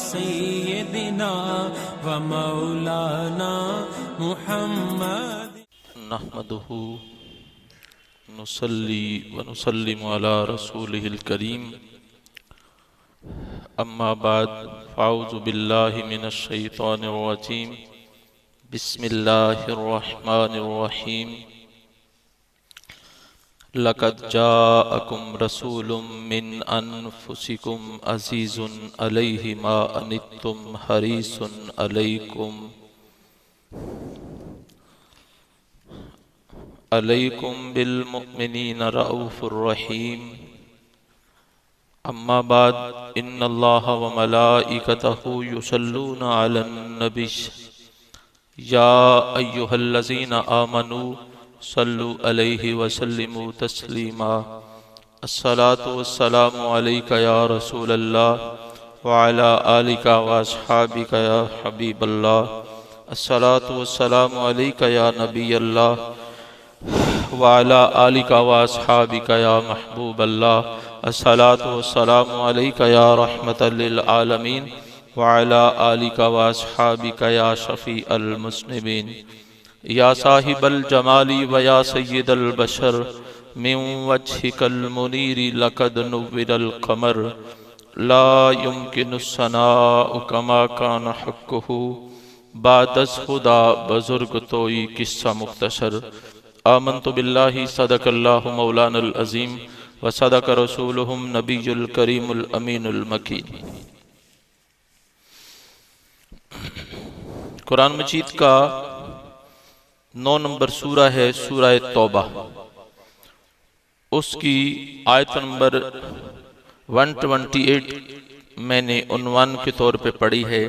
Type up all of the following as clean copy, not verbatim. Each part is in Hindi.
सय्यदिना व मौलाना मुहम्मद। नहमदुहु नुसल्ली व नुसल्लिमु अला रसूलिहिल करीम। अम्मा बाद फ़ाऊज़ु बिल्लाहि मिनश शैतानिर रजीम। बिस्मिल्लाहिर रहमानिर रहीम। लक़द जाअकुम रसूलुम मिन अनफुसिकुम अज़ीज़ुन अलैहि मा अनित्तुम हरीसुन अलैकुम बिल मुमिनीना रऊफ़ुर रहीम। अम्मा बाद इन्नल्लाह व मलाइकतहु युसल्लूना अलन नबी या अय्युहल्लज़ीना आमनू सल्लु अलैहि व सल्लिमू तस्लीमा। अस्सलातु वस्सलामु अलैका या रसूलल्लाह व अला आलिका व अस्हाबिका या हबीबल्लाह। अस्सलातु वस्सलामु अलैका या नबीयल्लाह व अला आलिका व अस्हाबिका या महबूबल्लाह। अस्सलातु वस्सलामु अलैका या रहमतल लिल आलमीन व अला आलिका व अस्हाबिका या शफ़ीअल मुज़निबीन। या साहिबल जमाली व या सय्यिदल बशर मिन वजहिकल मुनीरी लक़द नुव्विरल क़मर ला युमकिनुस सनाउ कमा कान हक़्क़ुहु बादस खुदा बुज़ुर्ग तोई किस्सा मुख्तसर। आमन्तु बिल्लाहि सदक़ल्लाहु मौलानल अज़ीम व सदक़ रसूलुहुम नबियुल करीमुल अमीनुल मकीन। कुरान मजीद का 9 नंबर सूरा है सूरा तौबा। उसकी आयत नंबर 128 मैंने उन्वान के तौर पे पढ़ी है।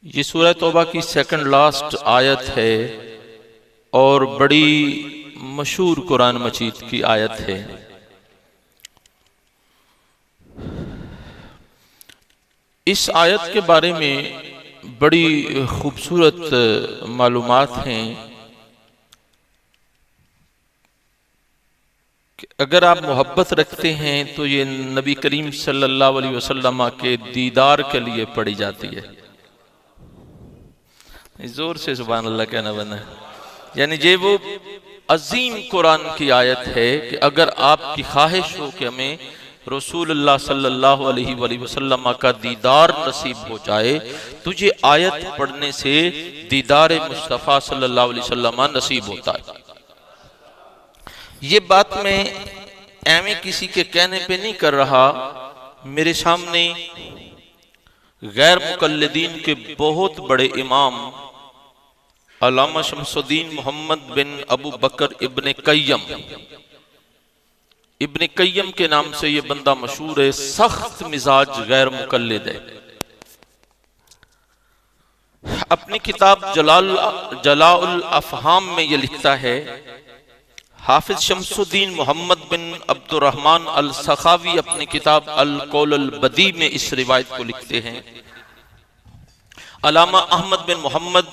ये सूरा तौबा की सेकंड लास्ट आयत है और बड़ी मशहूर कुरान मजीद की आयत है। इस आयत के बारे में बड़ी खूबसूरत मालूमात हैं कि अगर आप मोहब्बत रखते हैं तो ये नबी करीम सल्लल्लाहु अलैहि वसल्लम के दीदार के लिए पढ़ी जाती है। जोर से सुभान अल्लाह कहना बना। यानी ये वो अजीम कुरान की आयत है कि अगर आपकी ख्वाहिश हो कि हमें रसूलुल्लाह सल्लल्लाहु अलैहि वसल्लम का दीदार नसीब हो जाए तो ये आयत पढ़ने से दीदार मुस्तफ़ा सल्लल्लाहु अलैहि वसल्लम नसीब होता है। ये बात मैं एवं किसी के कहने पे नहीं कर रहा। मेरे सामने गैर मुकल्लिदीन के बहुत बड़े इमाम अल्लामा शमसुद्दीन मोहम्मद बिन अबू बकर इब्ने कय्यम, इब्ने कय्यम के नाम से ये बंदा मशहूर है। सख्त मिजाज गैर मुकल्लिद है। अपनी किताब जलाउल अफ़हाम में ये लिखता है। हाफिज शमसुद्दीन मोहम्मद बिन अब्दुर्रहमान अल सखावी अपनी किताब अल कौल अल बदी में इस रिवायत को लिखते हैं। अल्लामा अहमद बिन मोहम्मद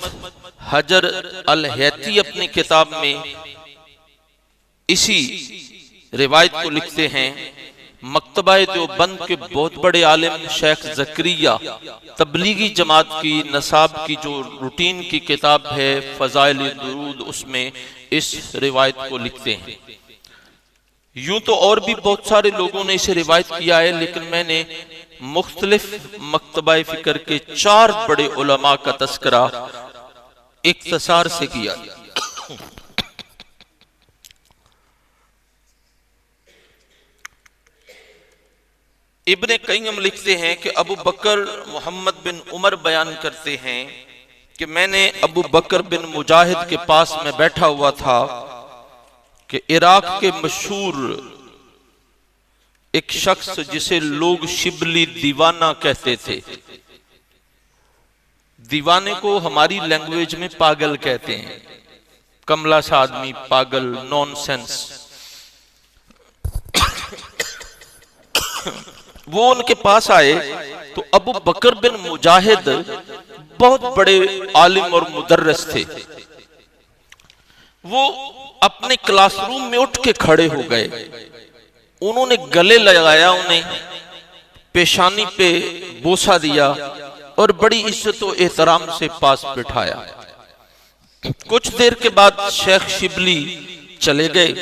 हजर अल हैती अपनी किताब में इसी रिवायत को लिखते हैं। मकतबा देवबंद के बहुत बड़े आलिम शेख ज़करिया तबलीगी जमात की नसाब की जो रूटीन की किताब है फ़ज़ाइल दुरूद, उसमें इस रिवायत को लिखते हैं। यूं तो और भी बहुत सारे लोगों ने इसे रिवायत किया है, लेकिन मैंने मुख्तलिफ मकतबा फ़िक्र के 4 बड़े उलमा का तस्करा इख्तिसार से किया। इब्ने कय्यम लिखते हैं कि अबू बकर मोहम्मद बिन उमर बयान करते हैं कि मैंने अबू बकर बिन मुजाहिद के पास में बैठा हुआ था कि इराक के मशहूर एक शख्स जिसे लोग शिबली दीवाना कहते थे। दीवाने को हमारी लैंग्वेज में पागल कहते हैं। कमला सा आदमी, पागल, नॉनसेंस। वो उनके पास आए तो अबू बकर बिन मुजाहिद बहुत बड़े आलिम और मुदर्रिस थे। वो अपने क्लासरूम में उठ के खड़े हो गए। उन्होंने गले लगाया उन्हें पेशानी पे बोसा दिया और बड़ी इज्जत और एहतराम से पास बिठाया। कुछ देर के बाद शेख शिबली चले गए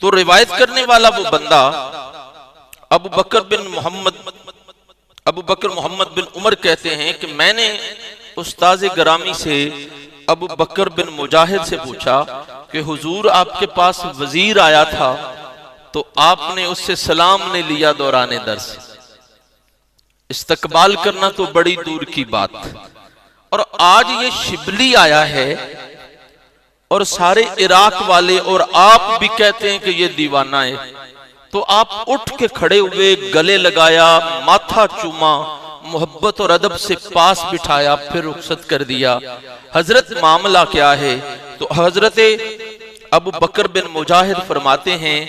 तो रिवायत करने वाला वो बंदा अबू बकर मोहम्मद बिन उमर कहते हैं कि मैंने उस्ताद गरामी से अबू बकर बिन मुजाहिद से पूछा कि हुजूर आपके पास वजीर आया था तो आपने उससे सलाम नहीं लिया दौराने दर्स। इस्तकबाल करना तो बड़ी दूर की बात, और आज ये शिबली आया है और सारे इराक वाले और आप भी कहते हैं कि ये दीवाना है, तो आप उठ के खड़े हुए, गले लगाया, माथा चूमा, मोहब्बत और अदब से पास बिठाया, फिर रुखसत कर दिया। हजरत मामला क्या है? तो हजरत अबू बकर बिन मुजाहिद फरमाते हैं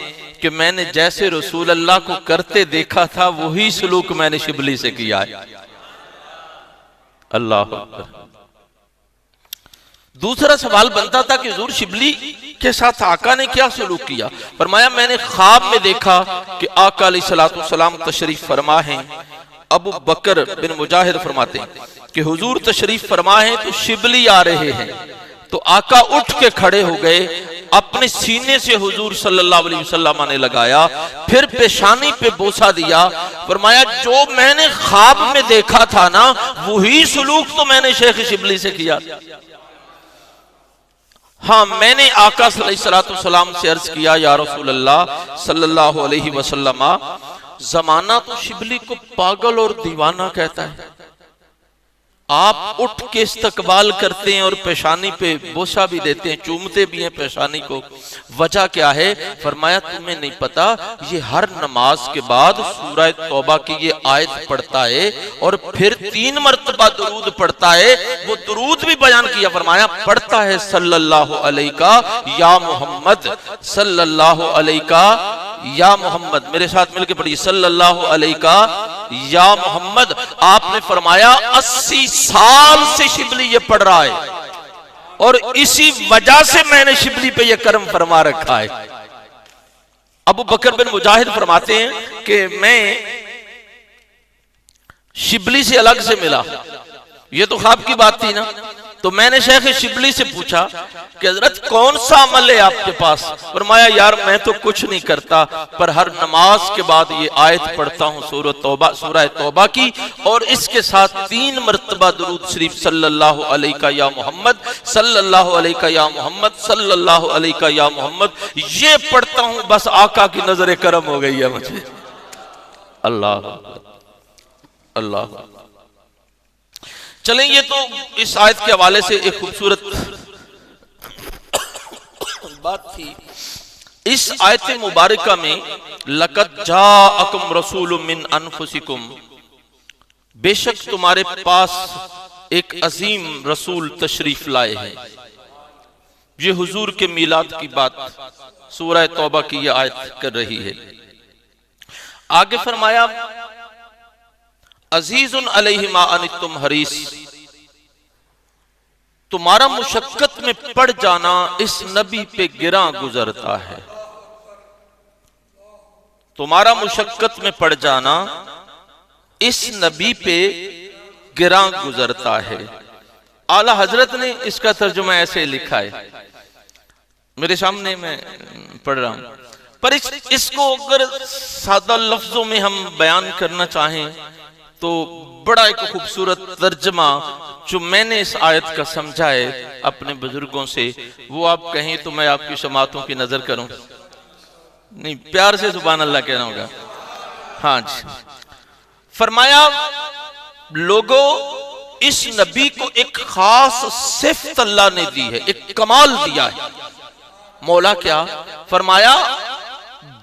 कि मैंने जैसे रसूल अल्लाह को करते देखा था वही सलूक मैंने शिबली से किया है। अल्लाह अकबर। दूसरा सवाल बनता था कि हुजूर शिबली के साथ आका ने क्या सलूक किया? फरमाया मैंने ख्वाब में देखा कि आका अलैहिस्सलातु वस्सलाम तशरीफ फरमा हैं। अबू बकर बिन मुजाहिद फरमाते हैं कि हुजूर तशरीफ फरमा हैं तो शिबली आ रहे हैं, तो आका उठ के खड़े हो गए, अपने सीने से हुजूर सल्लल्लाहु अलैहि वसल्लम ने लगाया, फिर पेशानी पे बोसा दिया। फरमाया जो मैंने ख्वाब में देखा था ना वही सलूक तो मैंने शेख शिबली से किया। हाँ, मैंने आका सल्लल्लाहु अलैहि वसल्लम से अर्ज किया, या रसूल अल्लाह सल्लल्लाहु अलैहि वसल्लम, जमाना तो शिबली को पागल और दीवाना कहता है, आप उठ के इस्तकबाल करते हैं और पेशानी पे बोसा भी देते हैं, चूमते भी हैं पेशानी को, वजह क्या है? फरमाया तुम्हें नहीं पता, ये हर नमाज के बाद सूरह तौबा की ये आयत पढ़ता है और फिर 3 मरतबा दुरूद पढ़ता है। वो दुरूद भी बयान किया, फरमाया पढ़ता है सल्लल्लाहु अलैका या मोहम्मद, सल्लल्लाहु अलैका या मोहम्मद। मेरे साथ मिलकर पढ़िए, सल्लल्लाहु अलैका या मोहम्मद। आपने फरमाया 80 साल से शिबली ये पढ़ रहा है और इसी वजह से मैंने शिबली पे ये कर्म फरमा रखा है। अबू बकर बिन मुजाहिद फरमाते हैं कि मैं शिबली से अलग से मिला, ये तो ख्वाब की बात थी ना, तो मैंने शेख शिबली से पूछा कि हजरत कौन सा अमल है आपके पास? फरमाया यार मैं तो कुछ नहीं करता, पर हर नमाज के बाद ये आयत पढ़ता हूँ सूरह तौबा की, और इसके साथ 3 मरतबा दुरूद शरीफ सल्लल्लाहु अलैका या मोहम्मद, सल्लल्लाहु अलैका या मोहम्मद, सल्लल्लाहु अलैका या मोहम्मद, ये पढ़ता हूँ, बस आका की नजर करम हो गई है मुझे। अल्लाह अल्लाह। चलें, ये तो इस आयत के हवाले से एक खूबसूरत बात थी। इस आयत मुबारका में लक़द जाअकुम रसूलुम मिन अनफुसिकुम, बेशक तुम्हारे पास एक अजीम रसूल तशरीफ लाए हैं। ये हुजूर के मिलाद की बात सूरह तौबा की यह आयत कर रही है। आगे फरमाया अजीजुन अलैहि मा अनितुम हरीस, तुम्हारा मुशक्कत में पड़ जाना इस नबी पे गिरा गुजरता है। तुम्हारा मुशक्कत में पड़ जाना इस नबी पे गिरा गुजरता है। आला हजरत ने इसका तर्जुमा ऐसे लिखा है, मेरे सामने मैं पढ़ रहा हूं, पर इसको अगर सादा लफ्जों में हम बयान करना चाहें तो बड़ा एक खूबसूरत तर्जमा जो मैंने इस आयत का समझा है अपने बुजुर्गों से, वो आप कहें तो मैं आपकी समातों की नजर करूं? नहीं, प्यार से सुभान अल्लाह कहना होगा। हाँ जी। फरमाया लोगों, इस नबी को एक खास सिफ्त अल्लाह ने दी है, एक कमाल दिया है। मौला क्या? फरमाया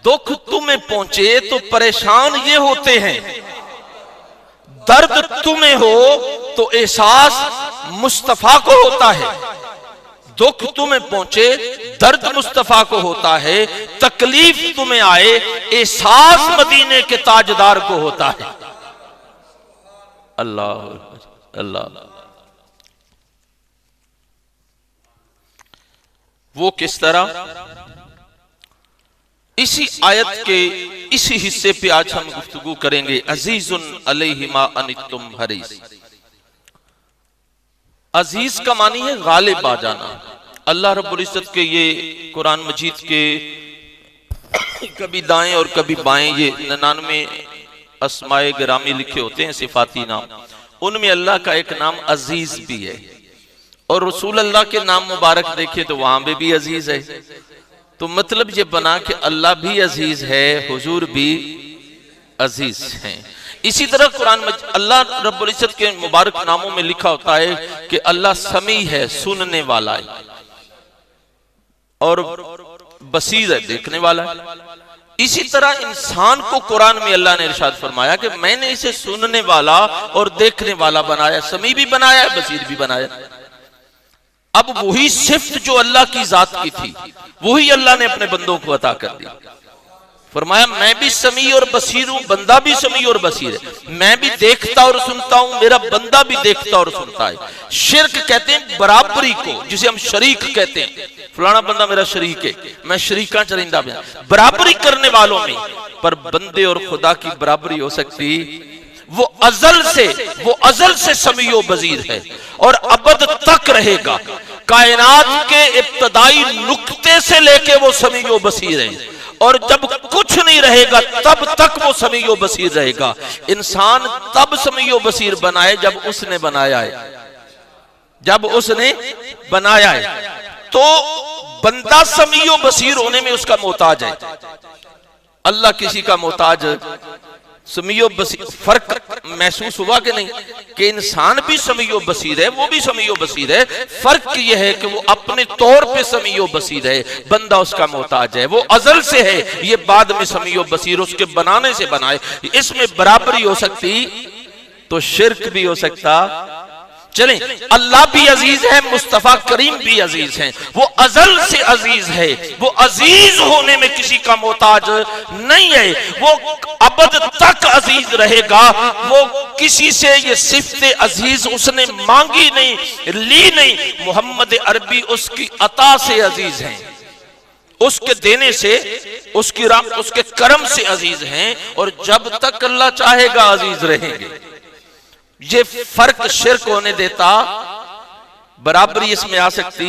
दुख तुम्हें पहुंचे तो परेशान ये होते हैं, दर्द तुम्हें हो तो एहसास मुस्तफा को होता है। दुख तुम्हें पहुंचे दर्द मुस्तफा को होता है, तकलीफ तुम्हें आए एहसास मदीने के ताजदार को होता है। अल्लाह अल्लाह। वो किस तरह? इसी आयत के इसी हिस्से पे आज हम गुफ्तगू करेंगे। अजीजुन अलैहि मा अनित्तुम हरीस। अजीज का मानी है गालिब आ जाना। अल्लाह रब्बुल इज्जत के ये कुरान मजीद के कभी दाएं और कभी बाएं ये 99 अस्माए गिरामी लिखे होते हैं, सिफाती नाम। उनमें अल्लाह का एक नाम अजीज भी है, और रसूल अल्लाह के नाम मुबारक देखे तो वहां पे भी अजीज है। तो मतलब ये बना कि अल्लाह भी अजीज है, हुजूर भी अजीज हैं। इसी तरह कुरान में अल्लाह रब्बुल इज्जत के मुबारक नामों में लिखा होता है कि अल्लाह समी है, सुनने वाला है, और बसीर है, देखने वाला है। इसी तरह इंसान को कुरान में अल्लाह ने इरशाद फरमाया कि मैंने इसे सुनने वाला और देखने वाला बनाया, समी भी बनाया है, बसीर भी बनाया। अब वही सिफ्त जो अल्लाह की जात की थी वही अल्लाह ने अपने बंदों को अता कर दी। फरमाया मैं भी समी और बसीर हूं, बंदा भी समी और बसीर है। मैं भी देखता और सुनता हूं, मेरा बंदा भी देखता और सुनता है। शिर्क कहते हैं बराबरी को, जिसे हम शरीक कहते हैं। फलाना बंदा मेरा शरीक है, मैं शरीका चरिंदा में, बराबरी करने वालों में। पर बंदे और खुदा की बराबरी हो सकती? वो अजल से समीओ बजीर है और अबद तक रहेगा। कायनात के इब्तदाई नुक्ते से लेके वो समीओ बसीर है, और जब कुछ नहीं रहेगा तब तक वो समीओ बसीर रहेगा। इंसान तब समीओ बसीर बनाए जब उसने बनाया है, तो बंदा समीओ बसीर होने में उसका मोहताज है। अल्लाह किसी का मोहताज समीओ बसीर। फर्क महसूस हुआ कि नहीं कि इंसान भी समीओ बसीर है, वो भी समीओ बसीर है। फर्क यह है कि वो अपने तौर पे समीओ बसीर है, बंदा उसका मोहताज है। वो अजल से है, ये बाद में समीओ बसीर उसके बनाने से बनाए। इसमें बराबरी हो सकती तो शिर्क भी हो सकता। चलें, अल्लाह भी अजीज है, मुस्तफा करीम भी अजीज हैं। वो अजल से अजीज है, वो अजीज होने में किसी का मोहताज नहीं है, वो अबद तक अजीज रहेगा। वो किसी से ये सिफ्ते अजीज उसने मांगी नहीं, ली नहीं। मोहम्मद अरबी उसकी अता से अजीज हैं, उसके देने से, उसके करम से अजीज हैं, और जब तक अल्लाह चाहेगा अजीज रहेंगे। ये फर्क शिर्क होने देता? बराबरी इसमें आ सकती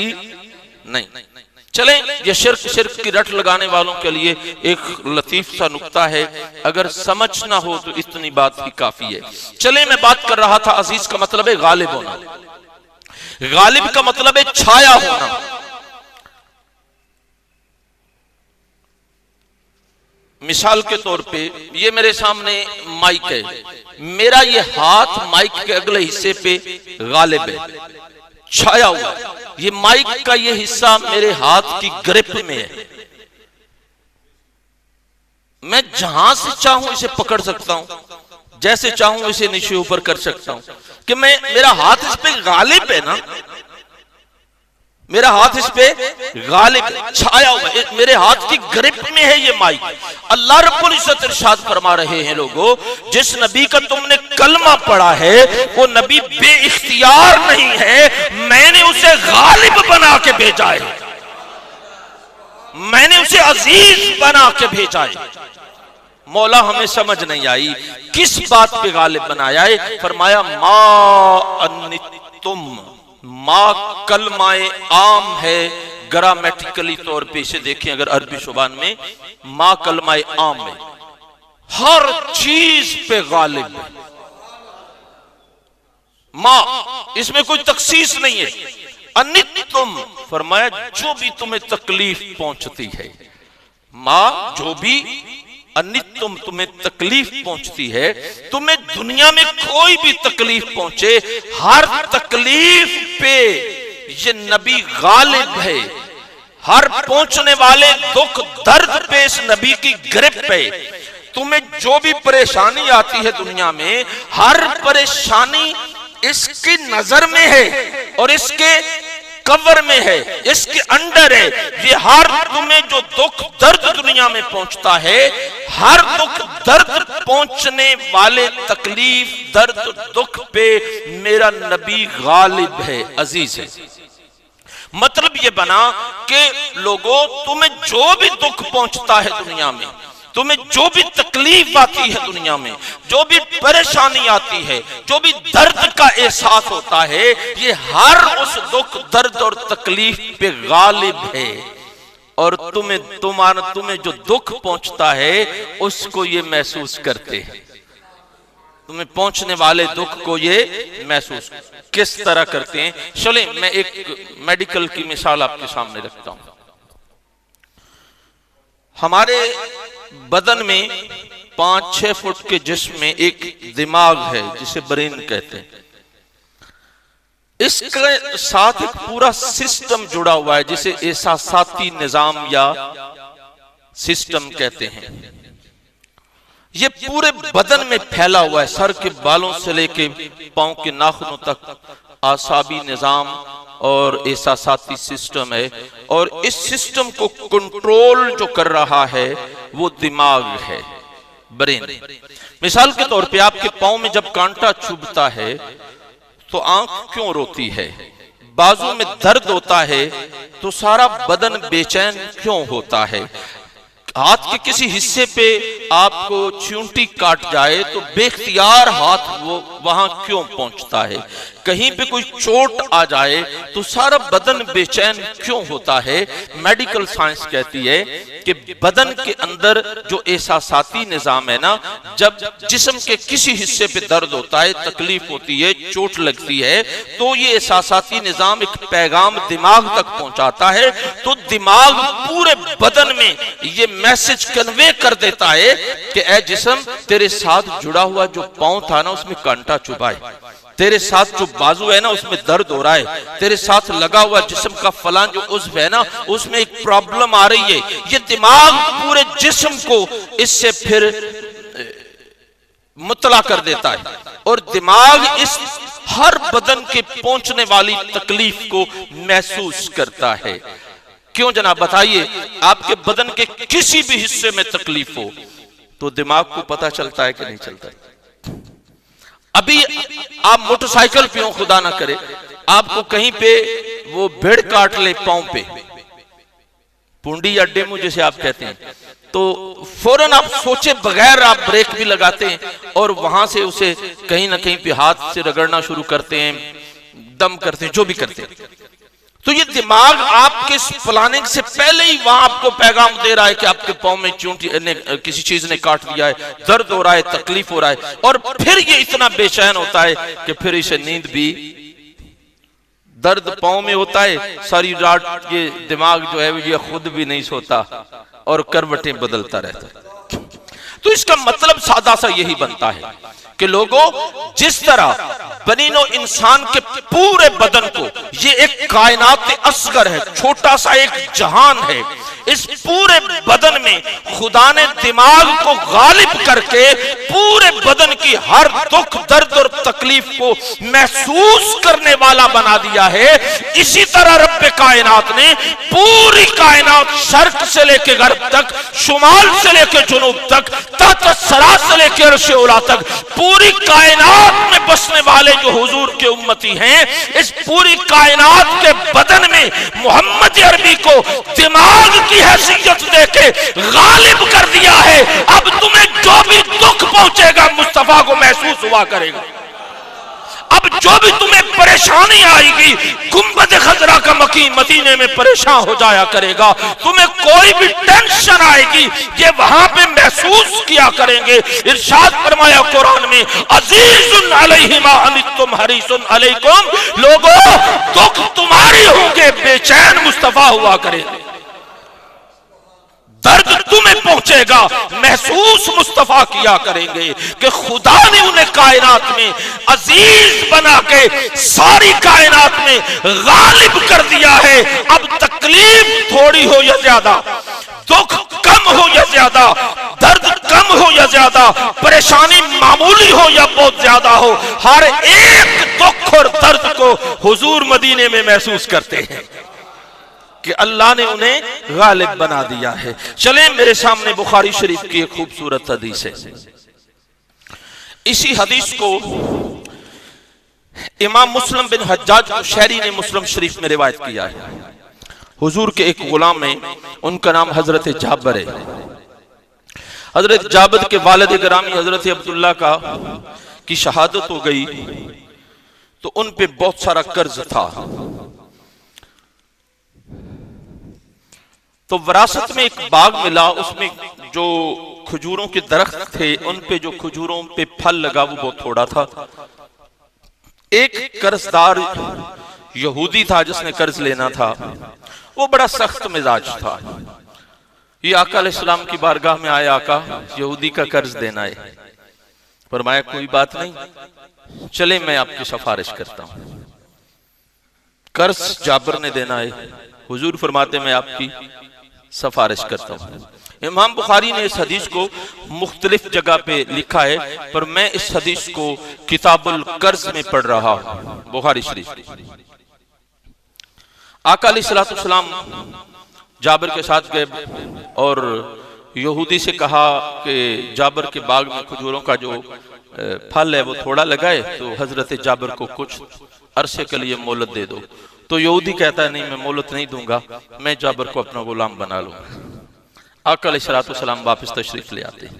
नहीं। चलें, ये शिर्क की रट लगाने वालों के लिए एक लतीफ सा नुक्ता है, अगर समझ ना हो तो इतनी बात ही काफी है। चलें, मैं बात कर रहा था अजीज का मतलब है गालिब होना। गालिब का मतलब है छाया होना। मिसाल के तौर पे ये मेरे सामने माइक है, मेरा ये हाथ माइक के अगले हिस्से पे गालिब है, छाया हुआ। ये माइक का ये हिस्सा मेरे हाथ की ग्रिप में है। मैं जहां से चाहूं इसे पकड़ सकता हूं, जैसे चाहूं इसे नीचे ऊपर कर सकता हूं, कि मेरा हाथ इस पे गालिब है ना, मेरा हाथ इस पे गालिब छाया हुआ है, मेरे हाथ की ग्रिप में है ये माइक। अल्लाह रब्बुल इज्जत इरशाद फरमा रहे हैं, लोगों, जिस नबी का तुमने कलमा पढ़ा है वो नबी बेइख्तियार नहीं है, मैंने उसे गालिब बना के भेजा है, मैंने उसे अजीज बना के भेजा है। मौला हमें समझ नहीं आई किस बात पे गालिब बनाया है। फरमाया मा अन्नितुम, माँ कलमाए आम है, ग्रामेटिकली तौर पे इसे देखें अगर अरबी जुबान में, माँ कलमाए आम है, हर चीज पे गालिब है। माँ, इसमें कोई तखसीस नहीं है। अनित्तुम, फरमाया जो भी तुम्हें तकलीफ पहुंचती है, माँ जो भी अनित्तुम तुम्हें तकलीफ पहुंचती है, तुम्हें दुनिया में कोई भी तकलीफ पहुंचे, हर तकलीफ पे ये नबी गालिब है। हर पहुंचने वाले दुख दर्द पे इस नबी की ग्रिप है। तुम्हें जो भी परेशानी आती है दुनिया में, हर परेशानी इसकी नजर में है और इसके कवर में है, इसके अंडर है। ये हर तुम्हें जो दुख दर्द दुनिया में पहुंचता है, हर दुख दर्द पहुंचने वाले तकलीफ दर्द दुख पे मेरा नबी गालिब है, अजीज है। मतलब ये बना कि लोगों, तुम्हें जो भी दुख पहुंचता है दुनिया में, तुम्हें जो भी तकलीफ आती है दुनिया में, जो भी परेशानी आती है, जो भी दर्द का एहसास होता है, ये हर उस दुख दर्द और तकलीफ पे गालिब है। और तुम्हें जो दुख पहुंचता है उसको ये महसूस करते हैं। तुम्हें पहुंचने वाले दुख को ये महसूस किस तरह करते हैं? चले मैं एक मेडिकल की मिसाल आपके सामने रखता हूं। हमारे बदन में 5-6 फुट के जिस्म में एक दिमाग है जिसे ब्रेन कहते हैं। इसके साथ एक पूरा सिस्टम जुड़ा हुआ है जिसे एहसासाती निजाम या सिस्टम कहते हैं। ये पूरे बदन में फैला हुआ है, सर के बालों से लेके पांव के नाखूनों तक आसाबी निजाम और एहसासाती सिस्टम है। और इस सिस्टम को कंट्रोल जो कर रहा है वो दिमाग है, ब्रेन। मिसाल के तौर पे आपके पांव में जब कांटा चुभता है तो आंख क्यों रोती है? बाजू में दर्द होता है तो सारा बदन बेचैन क्यों होता है? हाथ के किसी हिस्से पे आपको चींटी काट जाए तो बेख्तियार हाथ वो वहां क्यों पहुंचता है? कहीं पे कोई चोट आ जाए तो सारा बदन बेचैन क्यों होता है? मेडिकल साइंस कहती है कि बदन के अंदर जो एहसासाती निजाम है ना, जब जिस्म के किसी हिस्से पे दर्द होता है, तकलीफ होती है, चोट लगती है, तो ये एहसासाती निजाम एक पैगाम दिमाग तक पहुंचाता है। तो दिमाग पूरे बदन में ये मैसेज कन्वे कर देता है कि ऐ जिस्म, तेरे साथ जुड़ा हुआ जो पांव था ना उसमें कांटा चुभा है, तेरे साथ जो बाजू है ना उसमें दर्द हो रहा है, तेरे साथ लगा हुआ जिस्म का फलां जो उज़्व है ना उसमें एक प्रॉब्लम आ रही है। ये दिमाग पूरे जिस्म को इससे फिर मुतला कर देता है और दिमाग इस हर बदन के पहुंचने वाली तकलीफ को महसूस करता है। क्यों जनाब बताइए? आपके बदन के किसी भी हिस्से में तकलीफ हो तो दिमाग को पता चलता है कि नहीं चलता? अभी आप मोटरसाइकिल पे हो, खुदा ना करे आपको कहीं पे वो भेड़ काट ले पांव पे, पुंडी या डेमू जैसे आप कहते हैं, तो फौरन आप सोचे बगैर आप ब्रेक भी लगाते हैं और वहां से उसे कहीं ना कहीं पे हाथ से रगड़ना शुरू करते हैं, दम करते हैं, जो भी करते हैं। तो ये दिमाग आपके प्लानिंग से पहले ही वहां आपको पैगाम दे रहा है कि आपके पांव में चूंटी ने किसी चीज ने काट लिया है, दर्द हो रहा है, तकलीफ हो रहा है। और फिर ये इतना बेचैन होता है कि फिर इसे नींद भी, दर्द पांव में होता है, सारी रात ये दिमाग जो है ये खुद भी नहीं सोता और करवटें बदलता रहता है। तो इसका मतलब सादा सा यही बनता है कि लोगों, जिस तरह बनीनो इंसान के पूरे बदन को, ये एक कायनात असगर है, छोटा सा एक जहान है, इस पूरे बदन में खुदा ने दिमाग को गालिब करके पूरे बदन की हर दुख दर्द और तकलीफ को महसूस करने वाला बना दिया है। इसी तरह रब्बे कायनात ने पूरी कायनात शर्क से लेकर गर्ब तक, शुमाल से लेकर जुनूब तक, तहत-सरा से लेकर अर्श औला तक, पूरी कायनात में बसने वाले जो हुजूर के उम्मती हैं, इस पूरी कायनात के बदन में मोहम्मद अरबी को दिमाग की हैसियत देके गालिब कर दिया है। अब तुम्हें जो भी दुख पहुंचेगा मुस्तफा को महसूस हुआ करेगा। अब जो भी तुम्हें परेशानी आएगी, गुंबद खजरा का मकीन मदीने में परेशान हो जाया करेगा। तुम्हें कोई भी टेंशन आएगी, ये वहां पे महसूस किया करेंगे। इरशाद फरमाया कुरान में, अजीजुन अलैहि मा अनितुम हरीसुन अलैकुम, लोगों दुख तुम्हारी होंगे, बेचैन मुस्तफा हुआ करेंगे। दर्द तुम्हें पहुंचेगा, महसूस मुस्तफा किया करेंगे कि खुदा ने उन्हें कायनात में अजीज बना के सारी कायनात में गालिब कर दिया है। अब तकलीफ थोड़ी हो या ज्यादा, दुख कम हो या ज्यादा, दर्द कम हो या ज्यादा, परेशानी मामूली हो या बहुत ज्यादा हो, हर एक दुख और दर्द को हुजूर मदीने में महसूस करते हैं कि अल्लाह ने उन्हें गालिब बना दिया है। चलें, मेरे सामने बुखारी शरीफ की एक खूबसूरत हदीस है। इसी हदीस को इमाम मुस्लिम बिन हज्जाज कुशैरी ने मुस्लिम शरीफ में रिवायत किया है, हुजूर के एक गुलाम में, उनका नाम हजरत जाबर है। हजरत जाबर के वालिद गिरामी हजरत अब्दुल्ला की शहादत हो गई तो उन पे बहुत सारा कर्ज था। तो विरासत में एक बाग मिला, उसमें जो खजूरों के दरख्त थे उन पे जो खजूरों पे फल लगा वो बहुत थोड़ा था। एक कर्जदार यहूदी था जिसने कर्ज लेना था, वो बड़ा सख्त मिजाज था। ये आका अलैहिस्सलाम की बारगाह में आया, आका यहूदी का कर्ज देना है। फरमाया कोई बात नहीं, चले मैं आपकी सिफारिश करता हूं। कर्ज जाबर ने देना है, हुजूर फरमाते मैं आपकी सिफारिश करता हूं। इमाम बुखारी ने इस हदीस को मुख्तलिफ जगह पे लिखा है, पर मैं इस हदीस को किताबुल कर्ज में पढ़ रहा हूं, बुखारी शरीफ। आका अलैहिस्सलाम जाबर के साथ गए और यहूदी से कहा कि जाबर के बाग में खजूरों का जो फल है वो थोड़ा लगाए, तो हजरत जाबर को कुछ अरसे के लिए मोहलत दे दो। तो यहूदी कहता है नहीं, मैं मोहलत नहीं दूंगा, मैं जाबर को अपना गुलाम बना लूंगा। आका अलैहिस्सलाम वापस तशरीफ ले आते हैं।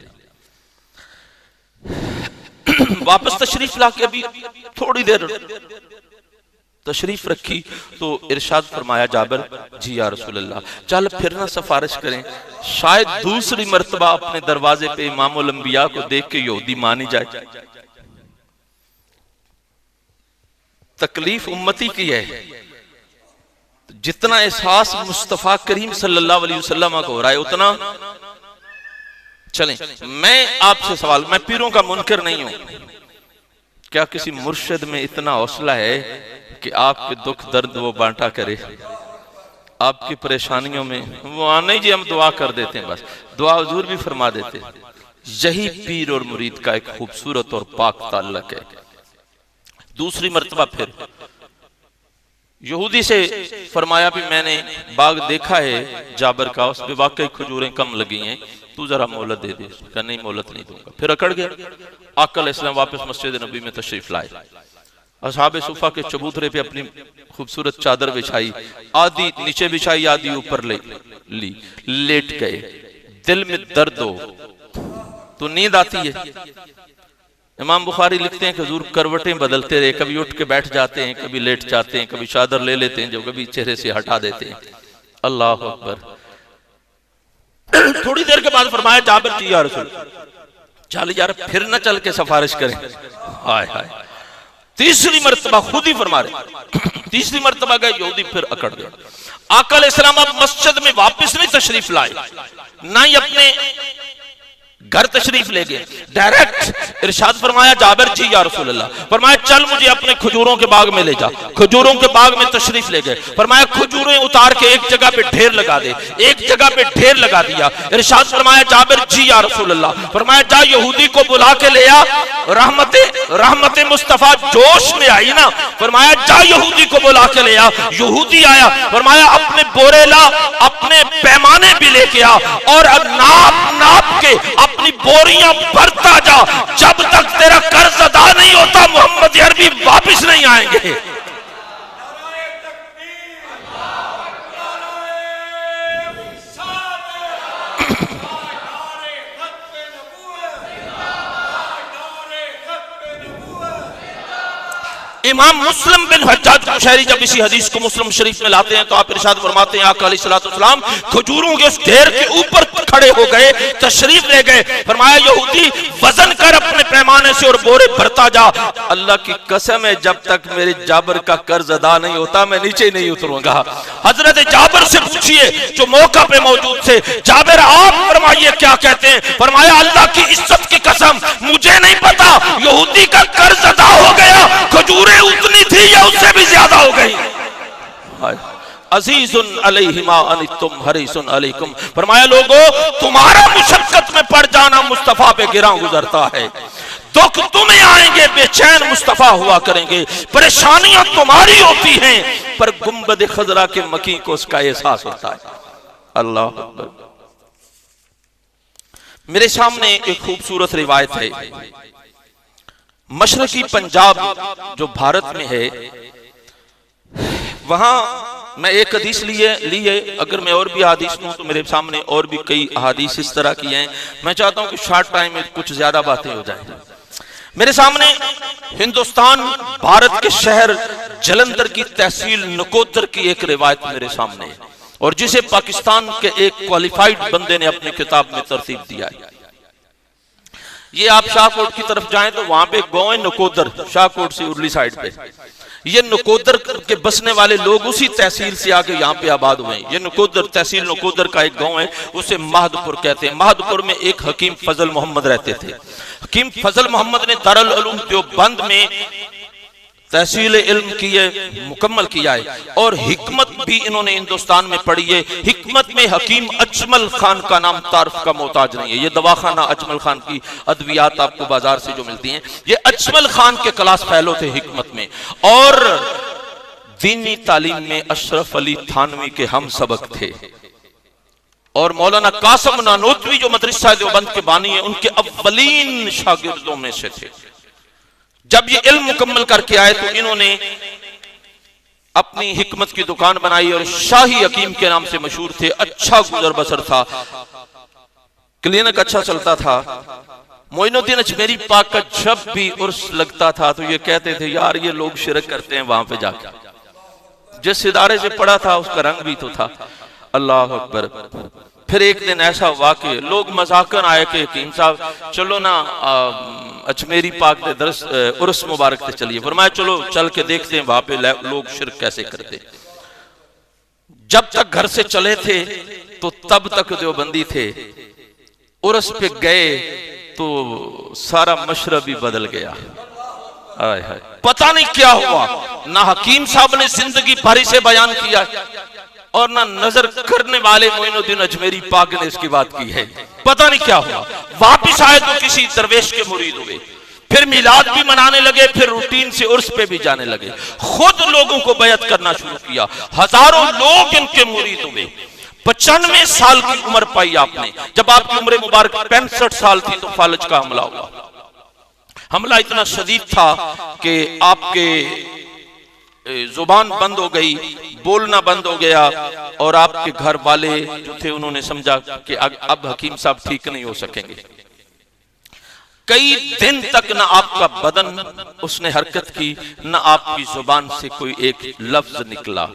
वापस तशरीफ लाके अभी थोड़ी देर तशरीफ रखी तो इरशाद फरमाया जाबर, जी या रसूलल्लाह, चल फिर ना सिफारिश करें, शायद दूसरी मर्तबा अपने दरवाजे पे इमामुल अंबिया को देख के यहूदी मान ही जाए। तकलीफ उम्मती की है, जितना एहसास मुस्तफा करीम सल्लल्लाहु अलैहि वसल्लम को हो रहा है उतना चलें। मैं आपसे सवाल, मैं पीरों का मुनकर नहीं हूं, क्या किसी मुर्शिद में इतना हौसला है कि आपके दुख दर्द वो बांटा करे, आपकी परेशानियों में वो आने जी हम दुआ कर देते हैं, बस दुआ हुजूर भी फरमा देते हैं। यही पीर और मुरीद का एक खूबसूरत और पाक ताल्लुक है। दूसरी मर्तबा फिर यहूदी से फरमाया भी मैंने बाग देखा है जाबर का, उस पे वाकई खजूरें कम लगी हैं, तू जरा मोहलत दे दे। क्या नहीं, मोहलत नहीं दूंगा। फिर अकड़ गया। आका अलैहिस्सलाम वापस मस्जिद नबी में तशरीफ लाए, असहाबे सुफा के चबूतरे पे अपनी खूबसूरत चादर बिछाई, आधी नीचे बिछाई आधी ऊपर ली, लेट गए। दिल में दर्द हो तो नींद आती है। इमाम बुखारी लिखते हैं कि हुजूर करवटें बदलते रहे, कभी उठ के बैठ जाते हैं, कभी लेट जाते हैं, कभी चादर ले लेते हैं जो कभी चेहरे से हटा देते हैं। अल्लाह अकबर। थोड़ी देर के बाद फरमाया जाबर जी या रसूल, चल यार फिर न चल के सिफारिश करें। हाय हाय, तीसरी मर्तबा खुद ही फरमा रहे। तीसरी मर्तबा गए यहूदी, फिर अकड़ गए। आका अलैहिस्सलाम अब मस्जिद में वापस नहीं तशरीफ लाए, ना ही अपने घर तशरीफ ले गए, डायरेक्ट इरशाद फरमाया जाबिर जी या रसूलल्लाह, फरमाया चल मुझे अपने खजूरों के बाग में ले जा। खजूरों के बाग में तशरीफ ले गए, फरमाया खजूरें उतार के एक जगह पे ढेर लगा दे। एक जगह पे ढेर लगा दिया। इरशाद फरमाया जाबिर जी या रसूलल्लाह, फरमाया जा यहूदी को बुला के ले आ। रहमत मुस्तफा जोश में आई ना, फरमाया जा यहूदी को बुला के ले आ। यहूदी आया, फरमाया अपने बोरे ला, अपने पैमाने भी लेके आ और नाप के अपनी बोरियां भरता जा, जब तक तेरा कर्ज अदा नहीं होता मोहम्मद अरबी वापिस नहीं आएंगे। इमाम मुस्लिम बिन हज्जाज कुशैरी जब इसी हदीस को मुस्लिम शरीफ में लाते हैं तो आप इरशाद फरमाते हैं आका अलैहिस्सलाम खजूरों के उस ढेर के ऊपर खड़े हो गए, तशरीफ ले गए। फरमाया यहूदी वजन कर अपने पैमाने से और बोरे भरता जा। अल्लाह की कसम है जब तक मेरे जाबर का कर्ज अदा नहीं होता मैं नीचे नहीं उतरूंगा। हजरत जाबर से पूछिए जो मौका पे मौजूद थे, जाबिर आप फरमाइए क्या कहते हैं। फरमाया अल्लाह की इज्जत की कसम मुझे नहीं पता यहूदी का कर्ज अदा हो गया, खजूरें उतनी थी या उससे भी ज्यादा हो गई। अजीजुन अलैहि मा अनितुम हरीसुन अलैकुम, फरमाया लोगों तुम्हारा मुशक्कत में पड़ जाना मुस्तफा पे गिरा गुजरता है, दुख तुम्हें आएंगे, बेचैन मुस्तफा हुआ करेंगे, परेशानियां तुम्हारी होती हैं, पर गुंबद खजरा के मकी को उसका एहसास होता है। अल्लाह अकबर। मेरे सामने एक खूबसूरत रिवायत है, मशरकी पंजाब जो भारत में है, वहां मैं एक हदीस लिए अगर मैं और भी हदीस लूं तो मेरे सामने और भी कई हदीस इस तरह की हैं। मैं चाहता हूं कि शॉर्ट टाइम में कुछ ज्यादा बातें हो जाएं। मेरे सामने हिंदुस्तान भारत के शहर जलंधर की तहसील नकोदर की एक रिवायत मेरे सामने है, और जिसे पाकिस्तान के एक क्वालिफाइड बंदे ने अपनी किताब में तरतीब दिया है। ये आप शाहकोट की तरफ जाएं तो वहां पे एक गांव है नकोदर, शाहकोट से उर्ली साइड पे। ये नकोदर के बसने वाले लोग उसी तहसील से आके यहाँ पे आबाद हुए हैं। ये नकोदर तहसील नकोदर का एक गांव है, उसे महदपुर कहते हैं। महदपुर में एक हकीम फजल मोहम्मद रहते थे। हकीम फजल मोहम्मद ने दारुल उलूम देवबंद में तहसील इल्म की मुकम्मल किया है, और हिकमत भी इन्होंने हिंदुस्तान में पढ़ी है। हिकमत में हकीम अजमल खान का नाम तारफ का मोहताज नहीं है। ये दवाखाना अजमल खान की अद्वियात आपको बाजार से जो मिलती हैं, ये अजमल खान के क्लास फेलो थे हिकमत में। और दीनी तालीम में अशरफ अली थानवी के हम सबक थे, और मौलाना कासिम नानोतवी जो मदरसा देवबंद के बानी है, उनके अव्वलीन शागिर्दों में से थे। जब ये इल्म मुकम्मल करके आए तो इन्होंने अपनी हिकमत की दुकान बनाई, और शाही हकीम के नाम से मशहूर थे। अच्छा गुजर बसर था, क्लिनिक अच्छा चलता था। मोइनुद्दीन अजमेरी पाक का जब भी उर्स लगता था तो ये कहते थे, यार ये लोग शिरक करते हैं वहां पे जाकर। जिस इदारे से पढ़ा था उसका रंग भी तो था। अल्लाह अकबर। फिर एक दिन ऐसा हुआ कि लोग मजाकन आए कि हकीम साहब चलो ना अजमेरी पाक के दरस उर्स मुबारक से चलिए। फरमाया चलो चल के देखते हैं वहां पे लोग शिरक कैसे करते। जब तक घर से चले थे तो तब तक देवबंदी थे, उर्स पे गए तो सारा मशरब ही बदल गया। आय हाय, पता नहीं क्या हुआ। ना हकीम साहब ने जिंदगी भरी से बयान किया और ना नजर करने वाले मोइनुद्दीन अजमेरी पाक ने इसकी बात की है। पता नहीं क्या हुआ। वापिस आए तो किसी दरवेश के मुरीद हुए, फिर मिलाद भी मनाने लगे, फिर रूटीन से उर्स पे भी जाने लगे। खुद लोगों को बैत करना शुरू किया। हजारों लोग इनके मुरीद हुए। 95 साल की उम्र पाई आपने। जब आपकी उम्र मुबारक 65 साल थी तो फालज का हमला हुआ। हमला इतना शदीद था कि आपके जुबान बंद हो गई, बोलना बंद हो गया, और आपके घर वाले जो थे उन्होंने समझा कि अब हकीम साहब ठीक नहीं हो सकेंगे। कई दिन तक ना आपका बदन उसने हरकत की, ना आपकी जुबान से कोई एक लफ्ज निकला।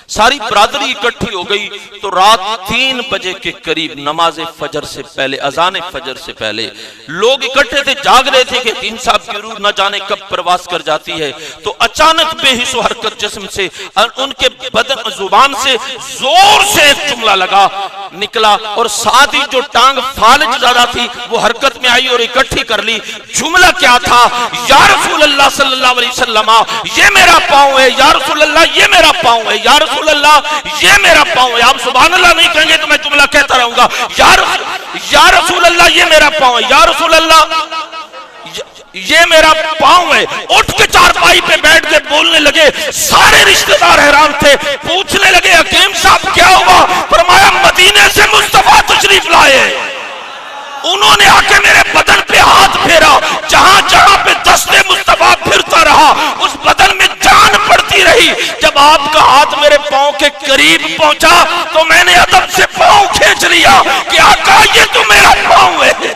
सारी बरादरी इकट्ठी हो गई तो रात 3 बजे के करीब नमाज फजर से पहले, अजान फजर से पहले लोग इकट्ठे थे, जाग रहे थे कि हकीम साहब की रूह न जाने कब प्रवास कर जाती है। तो अचानक बेहिस्सो हरकत जिस्म से उनके बदन जुबान से जोर से एक जुमला निकला, और साथ ही जो टांग फालिज ज्यादा थी वो हरकत में आई और इकट्ठी कर ली। जुमला क्या था? या रसूल अल्लाह सल्लल्लाहु अलैहि वसल्लम, ये मेरा पाँव है। या रसूल अल्लाह, ये मेरा पाँव है। या रसूल अल्लाह, ये मेरा पाँव है। आप सुभान अल्लाह नहीं कहेंगे तो मैं जुमला कहता रहूंगा। या रसूल अल्लाह, ये मेरा पाँव है। या रसूल अल्लाह, ये मेरा पाँव है। उठ के चारपाई पे बैठ के बोलने लगे। सारे रिश्तेदार हैरान थे, पूछने लगे हकीम साहब क्या हुआ? फरमाया मदीने से मुस्तफा तशरीफ लाए। उन्होंने आके मेरे बदन पे हाथ फेरा। जहां जहां पे दस्ते मुस्तफा फिरता रहा उस बदन में जान पड़ती रही। जब आपका हाथ मेरे पाँव के करीब पहुंचा तो मैंने अदब से पाँव खींच लिया कि आका ये तो मेरा पाँव है।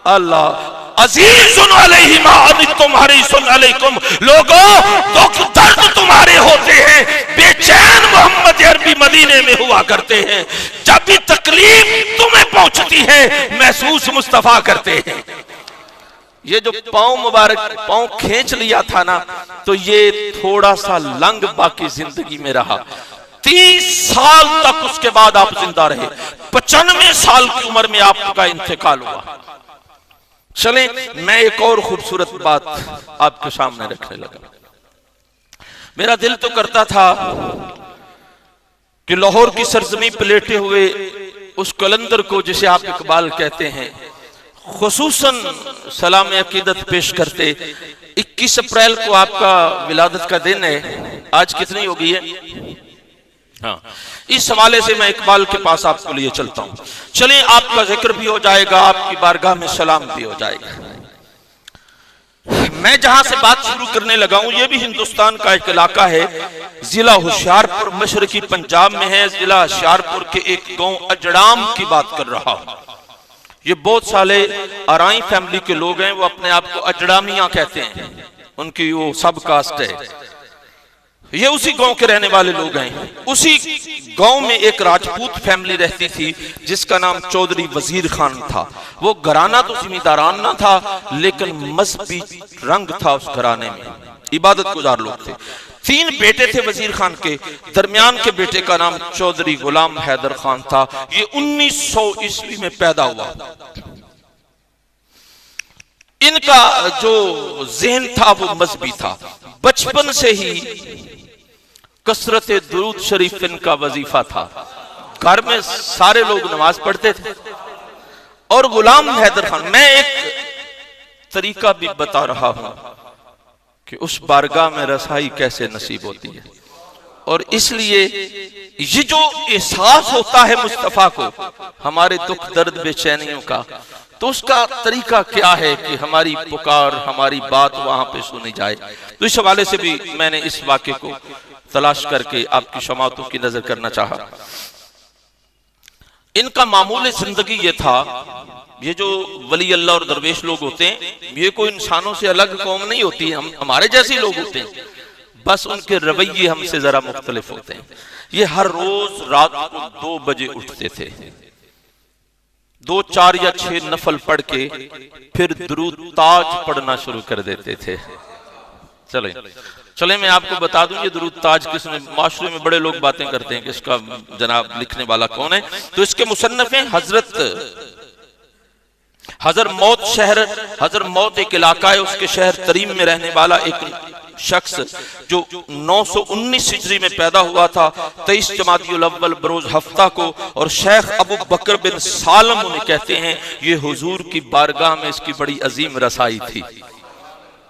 अल्लाह अज़ीज़ुन अलैहि मा अनित्तुम हरीसुन अलैकुम। लोगों, दुख दर्द तुम्हारे होते हैं, बेचैन मोहम्मद अरबी मदीने में हुआ करते हैं। जब भी तकलीफ तुम्हें पहुंचती है महसूस मुस्तफा करते हैं। ये जो पाँव मुबारक पाँव खींच लिया था ना, तो ये थोड़ा सा लंग बाकी जिंदगी में रहा। 30 साल तक उसके बाद आप जिंदा रहे। 95 साल की उम्र में आपका इंतकाल हुआ। चले मैं एक और खूबसूरत बात आपके सामने रखने लगा। मेरा दिल तो करता था कि लाहौर की सरजमी पर लेटे हुए उस कलंदर को, जिसे आप इकबाल कहते हैं, खुसूसन सलाम अकीदत पेश करते। 21 अप्रैल को आपका विलादत का दिन है। आज कितनी हो गई है? हाँ, इस हवाले से मैं इकबाल के पास आपको लिए चलता हूं। चलें, आपका जिक्र भी हो जाएगा, आपकी बारगाह में सलाम भी हो जाएगा। मैं जहां से बात शुरू करने लगा हूं ये भी हिंदुस्तान का एक इलाका है, जिला होशियारपुर मशरकी पंजाब में है। जिला होशियारपुर के एक गांव अजड़ाम की बात कर रहा हूं। ये बहुत साले अराई फैमिली के लोग हैं, वो अपने आप को अजड़ामिया कहते हैं, उनकी वो सब कास्ट है। ये उसी गांव के रहने वाले लोग हैं। उसी गांव में एक राजपूत फैमिली रहती थी जिसका नाम चौधरी वजीर खान था। वो घराना तो जिम्मेदारान ना था, लेकिन मजहबी रंग था उस घराने में, इबादत गुजार लोग थे। 3 बेटे थे वजीर खान के, दरमियान के बेटे का नाम चौधरी गुलाम हैदर खान था। ये 1900 ईस्वी में पैदा हुआ। इनका जो ज़हन था वो मजहबी था। बचपन से ही कसरत दुरूद शरीफ इनका वजीफा था। घर में सारे लोग नमाज पढ़ते थे। और गुलाम हैदर खान, मैं एक तरीका भी बता रहा हूं कि उस बारगाह में रसाई कैसे नसीब होती है। और इसलिए ये जो एहसास होता है मुस्तफा को हमारे दुख दर्द बेचैनियों का, तो उसका तरीका क्या है कि हमारी पुकार, हमारी बात वहां पे सुनी जाए। तो इस हवाले से भी मैंने इस वाक़े को तलाश करके आपकी शमातों की नजर करना चाहा। इनका मामूल जिंदगी ये था, ये जो वली अल्लाह और दरवेश लोग होते हैं, ये कोई इंसानों से अलग कौम नहीं होती, हम हमारे जैसे लोग होते हैं, बस उनके रवैये हमसे जरा मुख्तलिफ होते हैं। ये हर रोज रात को 2 बजे उठते थे, 2, 4 या 6 नफल पढ़ के फिर दुरूद ताज पढ़ना शुरू कर देते थे। चले मैं आपको बता दूं ये दुरूद ताज किसने, माशरे में बड़े लोग बातें करते हैं कि इसका जनाब लिखने वाला कौन है। तो इसके मुसन्नफ हैं हजर मौत एक इलाका है, उसके शहर तरीम में रहने वाला एक शख्स जो 919 हिजरी में पैदा हुआ था, 23 जमादियुल अव्वल बरोज हफ्ता को। और शेख अबू बकर बिन सालम उन्हें कहते हैं। ये हुजूर की बारगाह में इसकी बड़ी अजीम रसाई थी।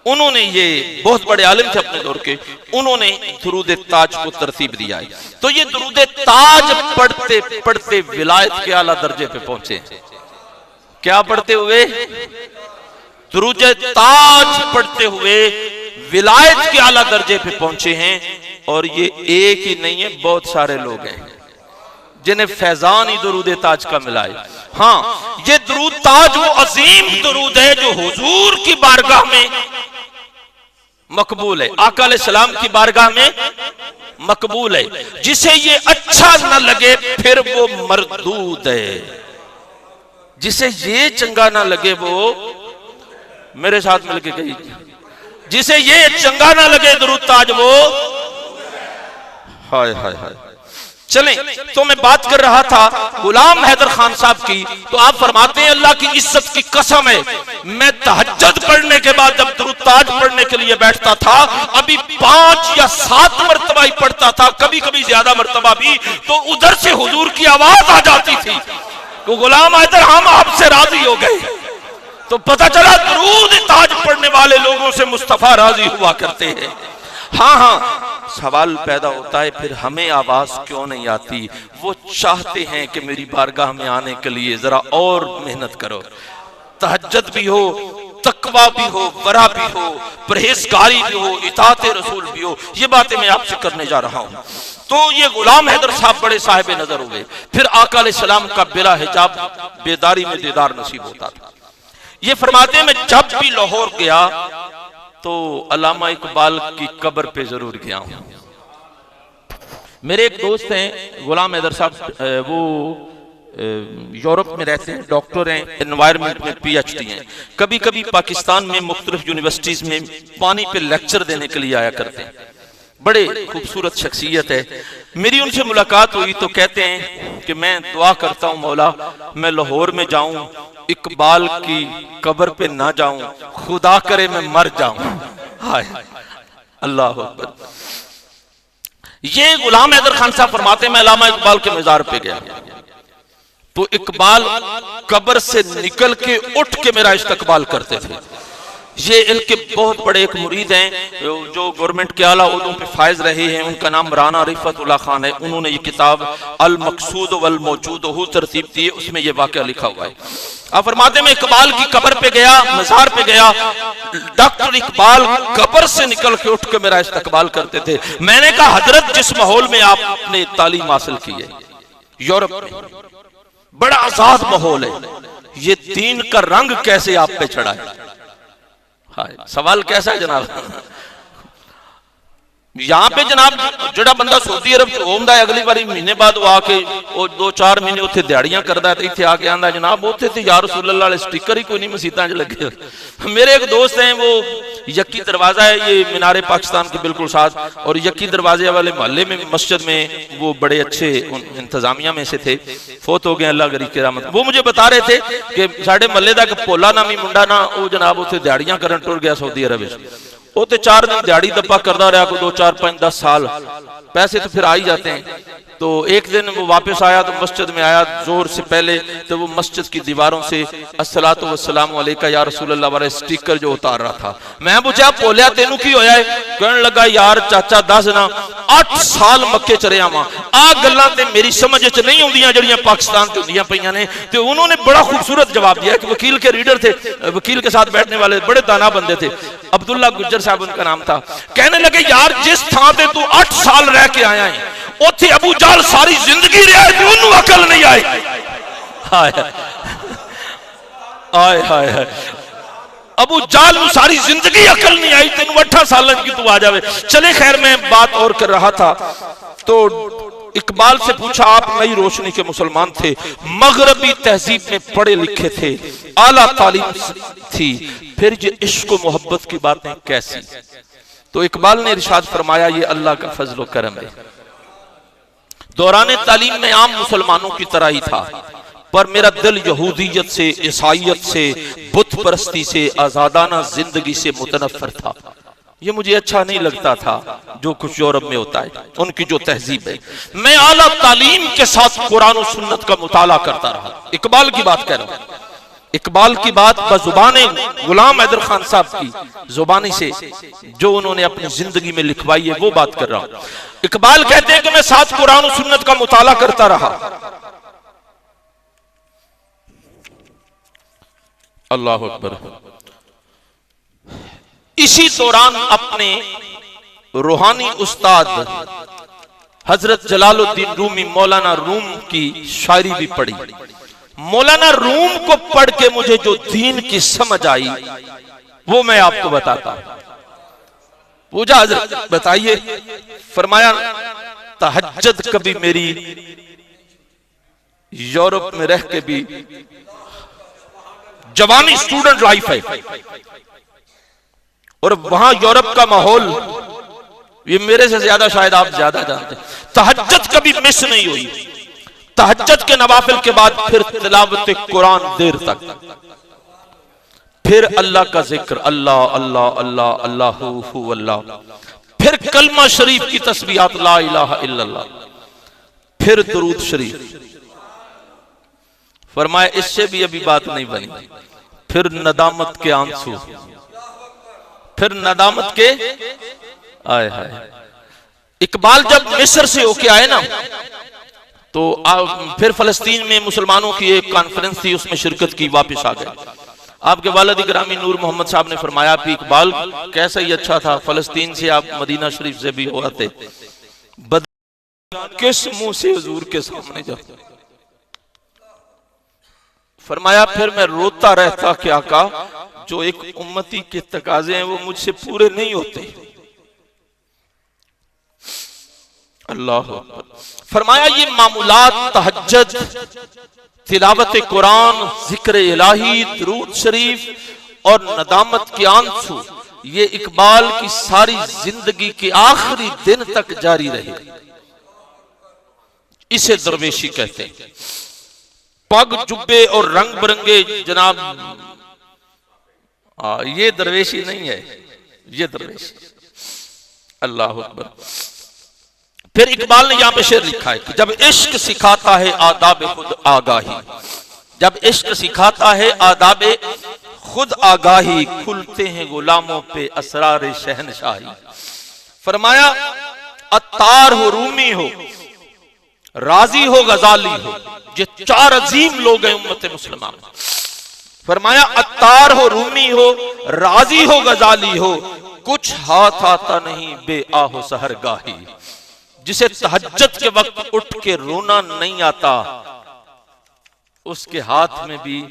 उन्होंने, ये बहुत बड़े आलिम थे अपने दौर के, उन्होंने दुरूद ताज को तरतीब दिया है। तो ये दुरूद ताज पढ़ते पढ़ते विलायत के आला दर्जे पे पहुंचे। क्या पढ़ते हुए? दुरूद ताज पढ़ते हुए विलायत के आला दर्जे पे पहुंचे हैं। और ये एक ही नहीं है, बहुत सारे लोग हैं जिन्हें फैजान ही दुरूद ताज का मिला है। हाँ, ये दुरूद ताज वो अजीम दुरूद है जो हुजूर की बारगाह में मकबूल है, आका अलैहिस्सलाम की बारगाह में मकबूल है। जिसे ये अच्छा न लगे फिर वो मरदूद है, जिसे ये चंगा ना लगे वो, मेरे साथ मिलके कही, जिसे ये चंगा ना लगे दुरूद ताज वो, हाय हाय हाय। चलें, तो मैं बात कर रहा था गुलाम हैदर खान साहब की। तो आप फरमाते हैं अल्लाह की इज्जत की कसम है, मैं तहज्जुद पढ़ने के बाद जब दुरूद ताज पढ़ने के लिए बैठता था, अभी 5 या 7 मरतबा ही पढ़ता था, कभी कभी ज्यादा मरतबा भी, तो उधर से हुजूर की आवाज आ जाती थी कि गुलाम हैदर हम आपसे राजी हो गए। तो पता चला दुरूद ताज पढ़ने वाले लोगों से मुस्तफा राजी हुआ करते हैं। हाँ, सवाल पैदा होता है फिर हमें आवाज क्यों नहीं आती? वो चाहते हैं कि मेरी बारगाह में आने के लिए जरा और मेहनत करो, तहज्जुद भी हो, तकवा भी हो, वरा भी हो, परहेजगारी भी हो, इताअत रसूल भी हो। ये बातें मैं आपसे करने जा रहा हूं। तो ये गुलाम हैदर साहब बड़े साहिब नजर हुए। फिर आका अलैहिस्सलाम का बिला हिजाब बेदारी में दीदार नसीब होता था। ये फरमाते मैं जब भी लाहौर गया तो अल्लामा इकबाल की कब्र पे जरूर गया हूं। मेरे एक दोस्त हैं गुलाम हैदर साहब, वो यूरोप में रहते हैं, डॉक्टर हैं, एनवायरनमेंट में PhD हैं। कभी कभी पाकिस्तान में मुख्तलिफ यूनिवर्सिटीज में पानी पे लेक्चर देने के लिए आया करते हैं। बड़े खूबसूरत शख्सियत है। मेरी उनसे मुलाकात हुई तो कहते हैं कि मैं दुआ करता हूं मौला मैं लाहौर में जाऊं, इकबाल की कब्र पे ना जाऊं, खुदा करे मैं मर जाऊं। हाय अल्लाह अकबर। ये गुलाम हैदर खान साहब फरमाते मैं अल्लामा इकबाल के मज़ार पे गया तो इकबाल कब्र से निकल के उठ के मेरा इस्तकबाल करते थे। ये इनके बहुत बड़े एक मुरीद हैं जो गवर्नमेंट के आला उहदों पे फायज रहे हैं, उनका नाम राना रिफतुल्लाह खान है। उन्होंने ये किताब अल मकसूद वल मौजूद तरतीब दी है, उसमें ये वाक़या लिखा हुआ है। आप फरमाते में इकबाल की कब्र पे गया, मज़ार पे गया, डॉक्टर इकबाल कब्र से निकल के उठ के मेरा इस्तकबाल करते थे। मैंने कहा हजरत जिस माहौल में आपने तालीम हासिल की है यूरोप में, बड़ा आजाद माहौल है, ये दीन का रंग कैसे आप पे चढ़ा है? हाय सवाल कैसा है जनाब? यहाँ पे जनाब जोड़ा बंदा सऊदी अरब होंदा है, अगली बारी महीने बाद वो आके वो 2-4 महीने उत्थे दिहाड़ियां करदा है, तो इत्थे आके आंदा जनाब उत्थे ते या रसूल अल्लाह वाले स्टिकर ही कोई नहीं मसीतां च लगे। मेरे एक दोस्त हैं, वो यक्की दरवाजा है, ये मीनारे पाकिस्तान के बिल्कुल साथ, और यक्की दरवाजे वाले मोहल्ले में मस्जिद में वो बड़े अच्छे इंतजामिया में से थे, फोत हो गए अल्लाह गरी के रहमत। वो मुझे बता रहे थे कि साढ़े मोहल्ले का एक भोला नामी मुंडा ना, वो जनाब उत्थे दिहाड़ियां करन टुर गया सऊदी अरब में। वो तो 4 दिन दिहाड़ी दप्पा करता रहा, को 2, 4, 5, 10 साल, पैसे तो फिर आ ही जाते हैं। तो एक दिन वो वापस आया तो मस्जिद में आया जोर से पहले, तो वो मस्जिद की दीवारों से अस्सलातु वस्सलामु अलैका या रसूल अल्लाह वाला स्टिकर जो उतार रहा था। मैं पूछा बोलिया तेनू की होया है? कहने लगा यार चाचा दस ना 8 साल मक्के च रहा वा, आ गल्लां ते मेरी समझ च नहीं आउंदियां जड़ियां पाकिस्तान च हुंदियां पईयां ने। तो उन्होंने बड़ा खूबसूरत जवाब दिया कि वकील के रीडर थे, वकील के साथ बैठने वाले बड़े दाना बंदे थे, अब्दुल्ला गुज्जर साहब उनका नाम था। कहने लगे यार जिस थां ते तू 8 साल रह के आया है उथे अबू जाल सारी जिंदगी रहा है, उन्होंने अकल नहीं आई। हाय हाय हाय हाय, अबू जाल सारी जिंदगी अकल नहीं आई, तेन 8 साल की तू आ जावे। चले खैर मैं बात और कर रहा था, तो इकबाल से पूछा आप नई रोशनी के मुसलमान थे, मगरबी तहजीब में पढ़े लिखे थे, आला तालीम थी, फिर ये इश्क व मोहब्बत की बातें कैसी? तो इकबाल ने इरशाद फरमाया ये अल्लाह का फजल व करम है। दौरान तालीम में आम मुसलमानों की तरह ही था, पर मेरा दिल यहूदियत से, ईसाइयत से, बुत परस्ती से, आजादाना जिंदगी से मुतनफ्फर था। ये मुझे अच्छा नहीं लगता था जो कुछ यूरोप में होता है, उनकी जो तहजीब है। मैं आला तालीम के साथ कुरान और सुन्नत का मुताला करता रहा। इकबाल की बात कह रहा हूं, इकबाल की बात बजुबाने गुलाम हैदर खान साहब की जुबानी से जो उन्होंने अपनी जिंदगी में लिखवाई है वो बात कर रहा हूं। इकबाल कहते हैं कि मैं साथ कुरान और सुन्नत का मुताला करता रहा। अल्लाह अकबर। इसी दौरान अपने रूहानी उस्ताद हजरत जलालुद्दीन रूमी मौलाना रूम की शायरी भी पढ़ी। मौलाना रूम को पढ़ के मुझे जो दीन की समझ आई वो मैं आपको बताता हूं। पूजा हजरत बताइए, फरमाया तहज्जुद कभी मेरी यूरोप में रह के भी जवानी स्टूडेंट लाइफ है, और वहां यूरोप का माहौल ये मेरे से ज्यादा शायद आप ज्यादा जानते हैं। तहज्जुद कभी मिस नहीं हुई। तहज्जुद के नवाफिल के बाद फिर तिलावत कुरान देर तक, फिर अल्लाह का जिक्र, अल्लाह अल्लाह अल्लाह अल्लाहु अल्लाह, फिर कलमा शरीफ की तस्बीहात ला इलाहा इल्लल्लाह, फिर दुरूद शरीफ। फरमाया इससे भी अभी बात नहीं बनी, फिर नदामत के आंसू, फिर नदामत के आए हाय। इकबाल जब मिस्र से होके आए ना, तो फिर फलस्तीन में मुसलमानों की एक कॉन्फ्रेंस थी, उसमें शिरकत की, वापस आ गए। आपके वालिद गिरामी नूर मोहम्मद साहब ने फरमाया कि इकबाल कैसा ही अच्छा था, फलस्तीन से आप मदीना शरीफ से भी हो आते, किस मुंह से हुजूर के सामने जाते? फरमाया फिर मैं रोता रहता कि आका जो एक उम्मती के तकाजे हैं वो मुझसे पूरे नहीं होते। अल्लाह। फरमाया ये मामूलात, तहज्जुद, तिलावत कुरान, जिक्र इलाही, दुरूद शरीफ और नदामत के आंसू, ये इकबाल की सारी जिंदगी के आखिरी दिन तक जारी रहे। इसे दरवेशी कहते हैं। पग जुब्बे और रंग बिरंगे जनाब, ये दरवेशी नहीं है, ये दरवेशी। अल्लाह अकबर। फिर इकबाल ने यहां पे शेर लिखा है कि जब इश्क सिखाता है आदाब खुद आगाही, जब इश्क सिखाता है आदाब खुद आगाही, खुलते हैं गुलामों पे असरार शहनशाही। फरमाया अत्तार हो, रूमी हो, राजी हो, गजाली हो, ये चार अजीम लोग हैं उम्मत मुसलमान। फरमाया अत्तार हो, रूमी हो, राजी हो, गजाली हो, कुछ हाथ आता नहीं बे आहो सहर गाही। जिसे तहज्जुद के वक्त उठ के रोना नहीं आता, उसके हाथ में भी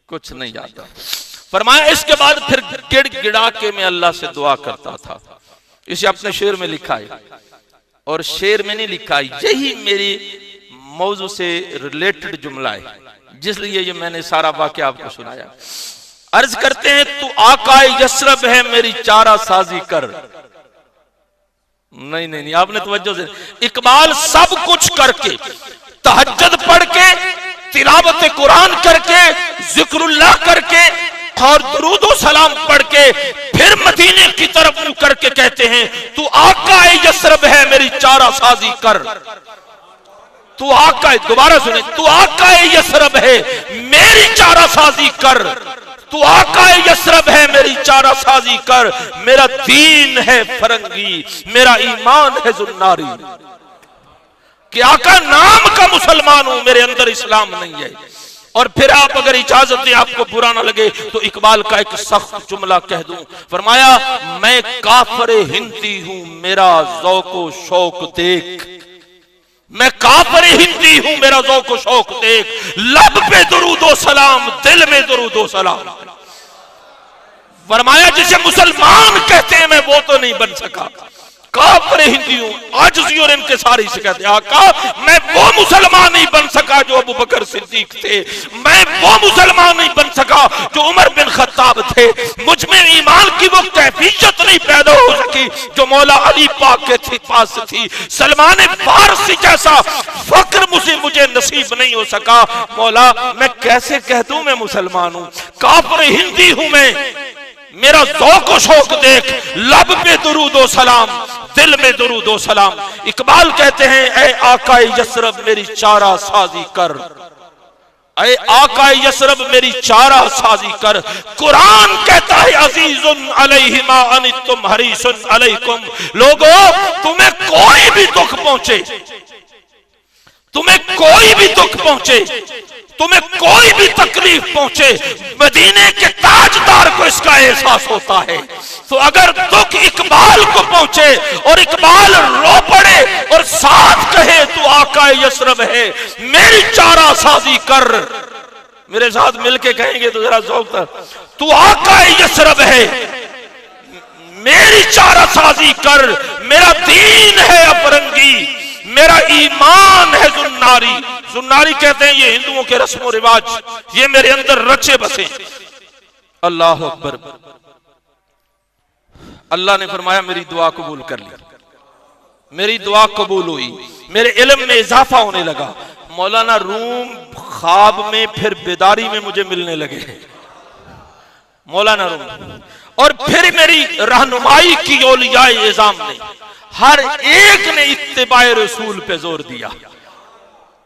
कुछ नहीं आता। फरमाया इसके बाद फिर गिड़गिड़ा के मैं अल्लाह से दुआ करता था। इसे अपने शेर में लिखा है, और शेर में नहीं लिखा, यही मेरी मौजू से रिलेटेड जुमला है, जिसलिए ये मैंने सारा वाक़या आपको सुनाया। अर्ज करते हैं तू आकाए यसरब है मेरी चारा साजी कर। नहीं नहीं नहीं, आपने तवज्जो से, इकबाल सब कुछ करके, तहज्जुद पढ़ के, तिलावत कुरान करके, जिक्रुल्लाह करके और दुरूद सलाम पढ़ के फिर मदीने की तरफ मुंह करके कहते हैं तू आकाए यसरब है मेरी चारा साजी कर। तू आकाए, दोबारा सुने, तू आकाए यसरब है मेरी चारा साजी कर। तू आकाए यसरब है मेरी चारा साजी कर। मेरा दीन है फरंगी, मेरा ईमान है जुन्नारी। कि आका नाम का मुसलमान हूं, मेरे अंदर इस्लाम नहीं है। और फिर आप अगर इजाजत दें, आपको बुरा ना लगे, तो इकबाल का एक सख्त जुमला कह दूं। फरमाया मैं काफरे हिंदी हूं, मेरा ज़ौक़ो शौक देख। मैं काफरे हिंदी हूं, मेरा ज़ौक़ो शौक देख। लब पे दुरूदो सलाम, दिल में दुरूदो सलाम। फरमाया जिसे मुसलमान कहते हैं मैं वो तो नहीं बन सका, काफिर हिंदी हूं। आजिज़ी और इनकिसारी से कहते हैं आका मैं वो मुसलमान नहीं बन सका जो अबू बकर सिद्दीक थे, मैं वो मुसलमान नहीं बन सका जो उमर बिन खत्ताब थे। मुझ में ईमान की वो कैफियत नहीं पैदा हो सकी जो मौला अली पाक के थी पास थी। सलमान फारसी जैसा फक्र मुझे नसीब नहीं हो सका। मौला मैं कैसे कह दूं मैं मुसलमान हूं, काफिर हिंदी हूं मैं, मेरा ज़ौक़ शौक देख। लब पे दुरूदो सलाम, दिल में दुरूदो सलाम। इकबाल कहते हैं ऐ आकाए यसरब मेरी चारा साजी कर, ऐ आकाए यसरब मेरी चारा साजी कर। कुरान कहता है अजीजुन अलैहि मा अनितुम हरीसुन अलैकुम। लोगों तुम्हें कोई भी दुख पहुंचे, तुम्हें कोई भी दुख पहुंचे, तुम्हें कोई भी तकलीफ पहुंचे, मदीने के ताजदार को इसका एहसास होता है। तो अगर दुख इकबाल को पहुंचे और इकबाल रो पड़े और साथ कहे तू आका यसरब है मेरी चारा साजी कर, मेरे साथ मिलके कहेंगे तो जरा ज़ौक़, तू आका यसरब है मेरी चारा साजी कर। मेरा दीन है अफरंगी, मेरा ईमान है जुन्नारी। जुन्नारी कहते हैं ये हिंदुओं के रस्मो रिवाज, ये मेरे अंदर रचे बसे। अल्लाह अकबर। अल्लाह ने फरमाया मेरी दुआ कबूल कर ली, मेरी दुआ कबूल हुई, मेरे इल्म में इजाफा होने लगा। मौलाना रूम ख्वाब में फिर बेदारी में मुझे मिलने लगे, मौलाना रूम। और फिर मेरी रहनुमाई की औलियाए इज़ाम ने, हर एक ने इत्तिबाए रसूल पे जोर दिया।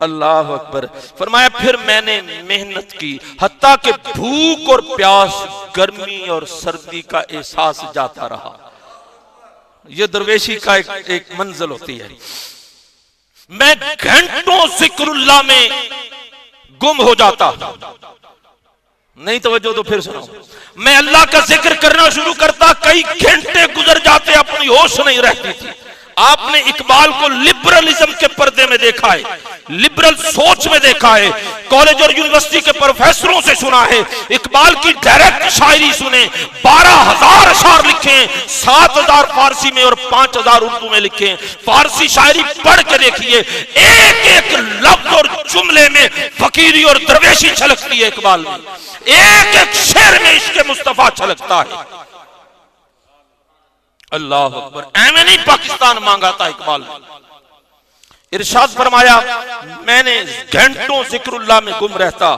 अल्लाह अकबर। फरमाया फिर मैंने मेहनत की, हत्ता कि भूख और प्यास, गर्मी और सर्दी का एहसास जाता रहा। यह दरवेशी का एक मंजिल होती है। मैं घंटों जिक्रुल्लाह में गुम हो जाता, नहीं तवज्जो तो फिर सुनो। मैं अल्लाह का जिक्र करना शुरू करता, कई घंटे गुजर जाते, अपनी होश नहीं रहती थी। आपने इकबाल को लिबरलिज्म के पर्दे में देखा है, लिबरल सोच में देखा है, कॉलेज और यूनिवर्सिटी के प्रोफेसरों से सुना है। इकबाल की डायरेक्ट शायरी सुने, 12,000 अशार लिखे, 7,000 फारसी में और 5,000 उर्दू में लिखे। फारसी शायरी पढ़ के देखिए, एक एक लफ्ज और जुमले में फकीरी और दरवेशी छलकती है इकबाल में, एक एक शेर में इश्क़ मुस्तफा छलकता है। अल्लाह अकबर। ऐਵੇਂ नहीं पाकिस्तान मांगा था इकबाल ने। इरशाद फरमाया मैंने घंटों जिक्रुल्लाह में गुम रहता,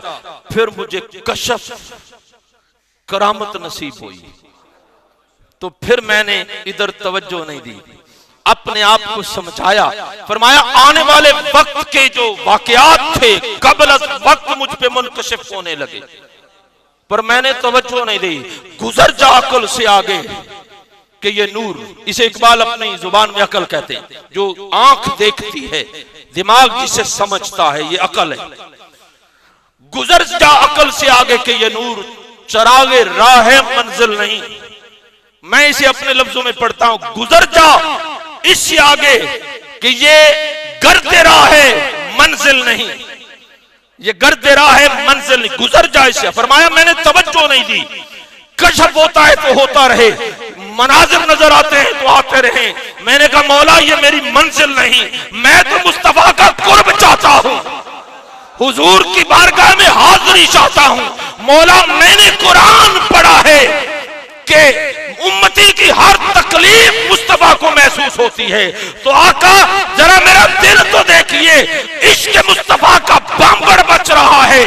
फिर मुझे कशफ करामत नसीब हुई, तो फिर मैंने इधर तवज्जो नहीं दी, अपने आप को समझाया। फरमाया आने वाले वक्त के जो वाकयात थे कबल वक्त मुझ पे मुनकशिफ होने लगे। पर मैंने तवज्जो नहीं दी। गुजर जा अकल से आगे कि ये नूर, इसे इकबाल अपनी जुबान में अकल कहते हैं, जो आंख देखती है, दिमाग जिसे समझता है, ये अकल है। गुजर जा अकल से आगे कि ये नूर चरागे राह मंजिल नहीं। मैं इसे अपने लफ्जों में पढ़ता हूं, गुजर जा इससे आगे कि ये गर्दे राह मंजिल नहीं, ये गर्दे राह मंजिल नहीं, गुजर जा इससे। फरमाया मैंने तवज्जो नहीं दी। कशफ होता है तो होता रहे, मनाजिर नजर आते हैं तो आते रहे। मैंने कहा मौला ये मेरी मंजिल नहीं, मैं तो मुस्तफा का कुर्ब चाहता हूं, हुजूर की बारगाह में हाजिरी चाहता हूं। मौला मैंने कुरान पढ़ा है कि उम्मती की हर तकलीफ मुस्तफा को महसूस होती है, तो आका जरा मेरा दिल तो देखिए, इश्क मुस्तफा का बांबड़ बच रहा है,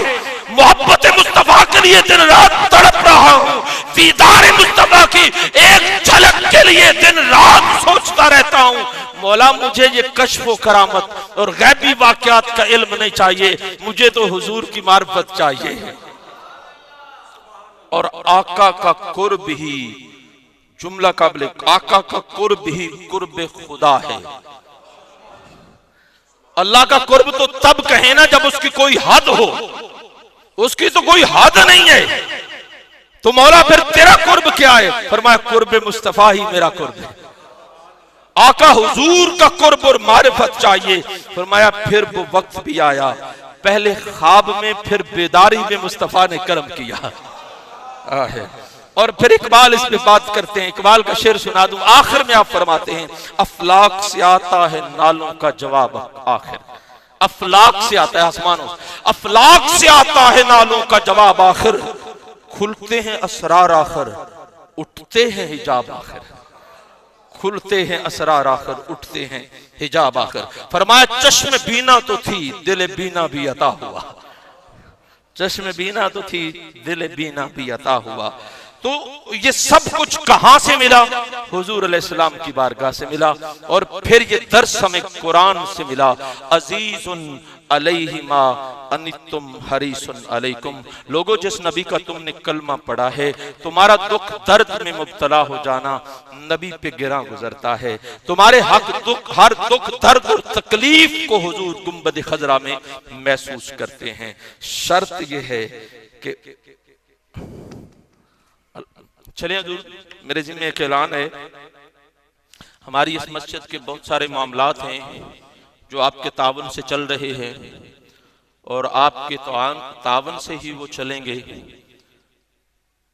मोहब्बत मुस्तफा के लिए दिन रात तड़प रहा हूं, दीदार मुस्तफा की एक झलक के लिए दिन रात सोचता रहता हूं। मौला मुझे ये कश्फ व करामत और गैबी वाकयात का इल्म नहीं चाहिए, मुझे तो हुजूर की मार्फत चाहिए। और आका का कुर्ब ही जुमला काबिल, आका का कुर्ब ही कुर्ब खुदा है। अल्लाह का कुर्ब तो तब कहे ना जब उसकी कोई हद हो, उसकी तो कोई हद नहीं है। तो मौला फिर तेरा कुर्ब क्या है? फरमाया कुर्ब मुस्तफा ही मेरा कुर्ब है। आका हुजूर का कुर्ब और मारिफत चाहिए। फरमाया फिर वो वक्त भी आया, पहले ख्वाब में फिर बेदारी में मुस्तफा ने करम किया है। और फिर इकबाल इस पे बात करते हैं, इकबाल का शेर सुना दूं। आखिर में आप फरमाते हैं अफलाक से आता है नालों का जवाब आखिर, अफलाक से आता है आसमानों, अफलाक से आता है नालों का जवाब आखिर, खुलते हैं असरार आखिर, उठते हैं हिजाब आखिर, खुलते हैं असरार आखिर, उठते हैं हिजाब आखिर। फरमाया चश्म बीना तो थी दिल बीना भी अता हुआ, चश्म बीना तो थी दिल बीना भी अता हुआ। तो ये सब कुछ कहां से मिला? हुजूर अलैहिस्सलाम की बारगाह से मिला। और फिर ये दर्स हमें कुरान से मिला, अजीजुन अलैहि मा अनितुम हरीसुन अलैकुम। लोगों जिस नबी का तुमने कलमा पढ़ा है, तुम्हारा दुख दर्द में मुब्तला हो जाना नबी पे गिरा गुजरता है। तुम्हारे हर दुख दर्द और तकलीफ को हुजूर गुंबद खजरा में महसूस करते हैं। शर्त यह है कि चलिए हजूर, मेरे जिम्मे एक ऐलान है, हमारी इस मस्जिद के बहुत सारे मामलात हैं जो आपके तावन से चल रहे हैं और आपके तावन से ही वो चलेंगे।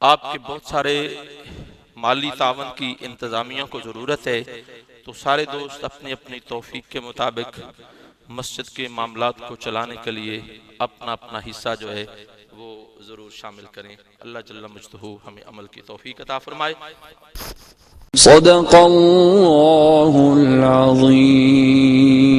आपके बहुत सारे माली तावन की इंतजामिया को ज़रूरत है, तो सारे दोस्त अपनी अपनी तौफीक के मुताबिक मस्जिद के मामलात को चलाने के लिए अपना अपना हिस्सा जो है वो जरूर शामिल करें। अल्लाह जल्ला मुजतहू हमें अमल की तौफीक अता फरमाए। सदक़ल्लाहुल अज़ीम।